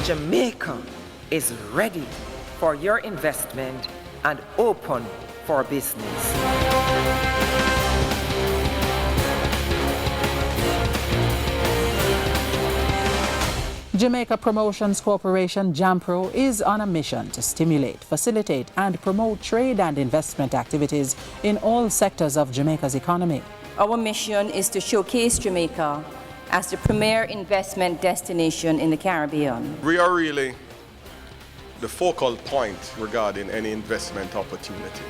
Jamaica is ready for your investment and open for business. Jamaica Promotions Corporation, JAMPRO, is on a mission to stimulate, facilitate, and promote trade and investment activities in all sectors of Jamaica's economy. Our mission is to showcase Jamaica as the premier investment destination in the Caribbean. We are really the focal point regarding any investment opportunity.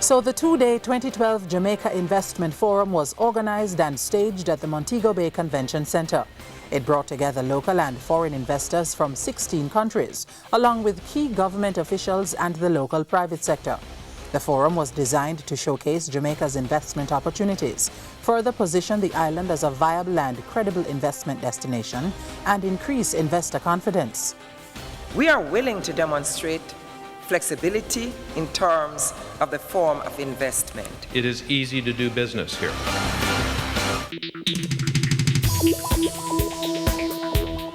So the two-day 2012 Jamaica Investment Forum was organized and staged at the Montego Bay Convention Center. It brought together local and foreign investors from 16 countries, along with key government officials and the local private sector. The forum was designed to showcase Jamaica's investment opportunities, further position the island as a viable and credible investment destination, and increase investor confidence. We are willing to demonstrate flexibility in terms of the form of investment. It is easy to do business here.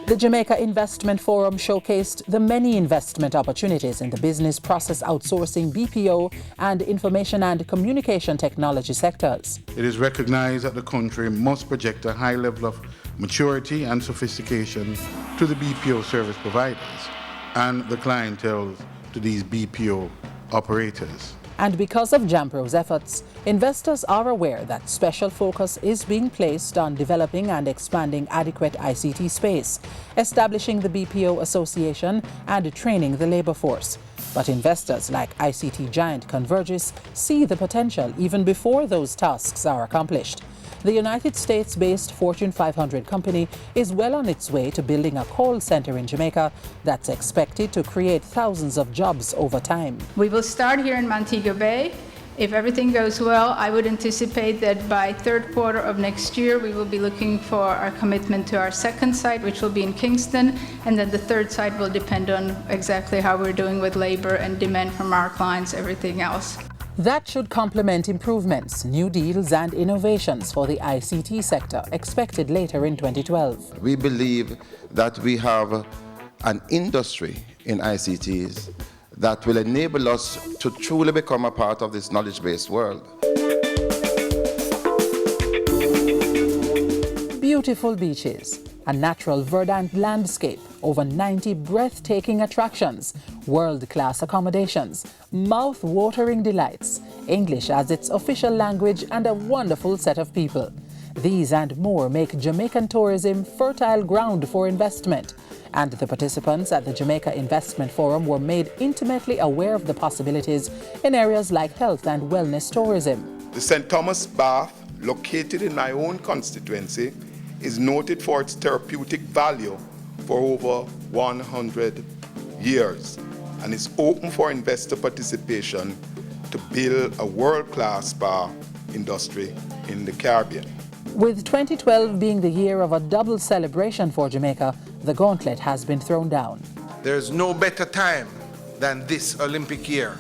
The Jamaica Investment Forum showcased the many investment opportunities in the business process outsourcing, BPO, and information and communication technology sectors. It is recognized that the country must project a high level of maturity and sophistication to the BPO service providers and the clientele to these BPO operators. And because of JAMPRO's efforts, investors are aware that special focus is being placed on developing and expanding adequate ICT space, establishing the BPO Association, and training the labor force. But investors like ICT giant Convergys see the potential even before those tasks are accomplished. The United States-based Fortune 500 company is well on its way to building a call center in Jamaica that's expected to create thousands of jobs over time. We will start here in Montego Bay. If everything goes well, I would anticipate that by third quarter of next year, we will be looking for our commitment to our second site, which will be in Kingston, and then the third site will depend on exactly how we're doing with labor and demand from our clients, everything else. That should complement improvements, new deals, and innovations for the ICT sector expected later in 2012. We believe that we have an industry in ICTs that will enable us to truly become a part of this knowledge-based world. Beautiful beaches, a natural verdant landscape, over 90 breathtaking attractions, world-class accommodations, mouth-watering delights, English as its official language, and a wonderful set of people. These and more make Jamaican tourism fertile ground for investment. And the participants at the Jamaica Investment Forum were made intimately aware of the possibilities in areas like health and wellness tourism. The St. Thomas Bath, located in my own constituency, is noted for its therapeutic value for over 100 years and is open for investor participation to build a world-class spa industry in the Caribbean. With 2012 being the year of a double celebration for Jamaica, the gauntlet has been thrown down. There's no better time than this Olympic year,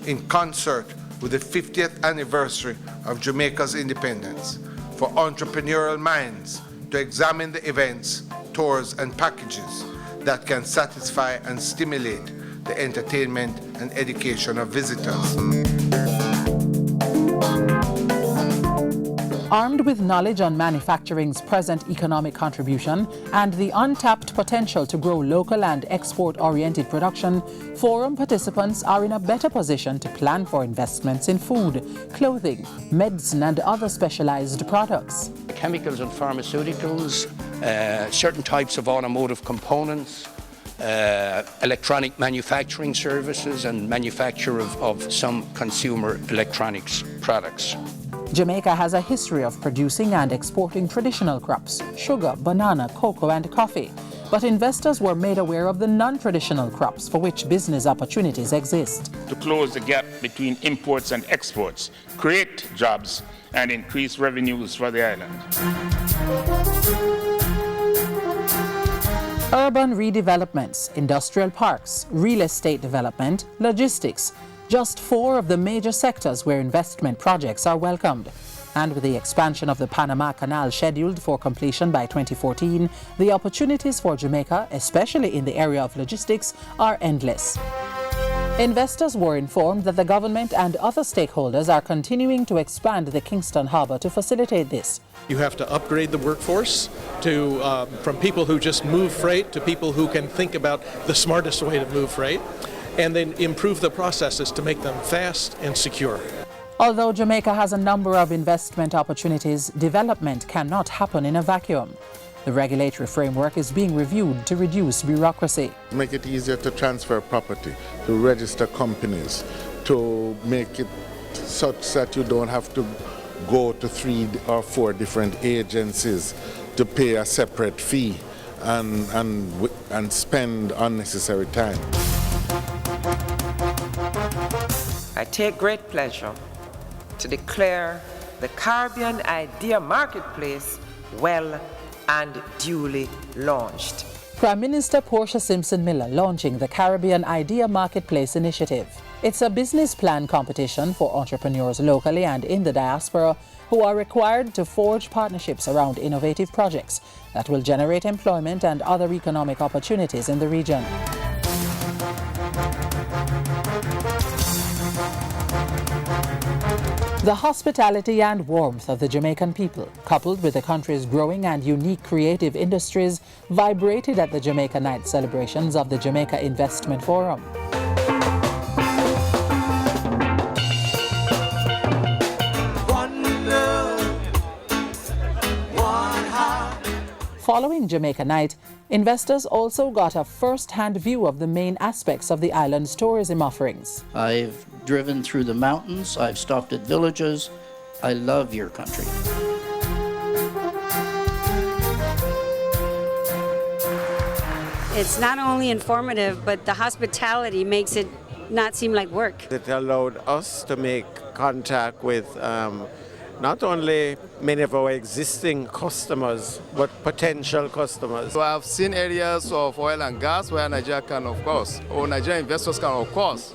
in concert with the 50th anniversary of Jamaica's independence, for entrepreneurial minds to examine the events, tours, and packages that can satisfy and stimulate the entertainment and education of visitors. Armed with knowledge on manufacturing's present economic contribution and the untapped potential to grow local and export-oriented production, forum participants are in a better position to plan for investments in food, clothing, medicine, and other specialized products. Chemicals and pharmaceuticals, certain types of automotive components, electronic manufacturing services, and manufacture of some consumer electronics products. Jamaica has a history of producing and exporting traditional crops, sugar, banana, cocoa, and coffee. But investors were made aware of the non-traditional crops for which business opportunities exist. To close the gap between imports and exports, create jobs, and increase revenues for the island. Urban redevelopments, industrial parks, real estate development, logistics, just 4 of the major sectors where investment projects are welcomed. And with the expansion of the Panama Canal scheduled for completion by 2014, the opportunities for Jamaica, especially in the area of logistics, are endless. Investors were informed that the government and other stakeholders are continuing to expand the Kingston Harbour to facilitate this. You have to upgrade the workforce from people who just move freight to people who can think about the smartest way to move freight, and then improve the processes to make them fast and secure. Although Jamaica has a number of investment opportunities, development cannot happen in a vacuum. The regulatory framework is being reviewed to reduce bureaucracy. Make it easier to transfer property, to register companies, to make it such that you don't have to go to 3 or 4 different agencies to pay a separate fee and spend unnecessary time. I take great pleasure to declare the Caribbean Idea Marketplace well and duly launched. Prime Minister Portia Simpson Miller launching the Caribbean Idea Marketplace initiative. It's a business plan competition for entrepreneurs locally and in the diaspora who are required to forge partnerships around innovative projects that will generate employment and other economic opportunities in the region. The hospitality and warmth of the Jamaican people, coupled with the country's growing and unique creative industries, vibrated at the Jamaica Night celebrations of the Jamaica Investment Forum. Following Jamaica Night, investors also got a first-hand view of the main aspects of the island's tourism offerings. I've driven through the mountains, I've stopped at villages. I love your country. It's not only informative, but the hospitality makes it not seem like work. It allowed us to make contact with not only many of our existing customers, but potential customers. So I've seen areas of oil and gas where Nigeria can, of course, or Nigerian investors can, of course,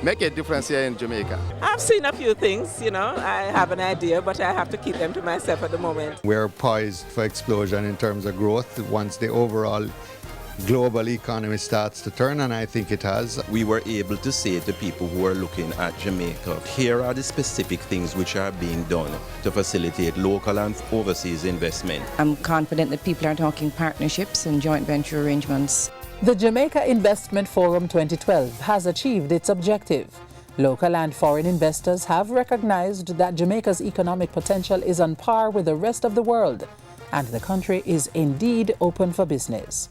make a difference here in Jamaica. I've seen a few things, I have an idea, but I have to keep them to myself at the moment. We're poised for explosion in terms of growth once the overall global economy starts to turn, and I think it has. We were able to say to people who are looking at Jamaica, here are the specific things which are being done to facilitate local and overseas investment. I'm confident that people are talking partnerships and joint venture arrangements. The Jamaica Investment Forum 2012 has achieved its objective. Local and foreign investors have recognized that Jamaica's economic potential is on par with the rest of the world, and the country is indeed open for business.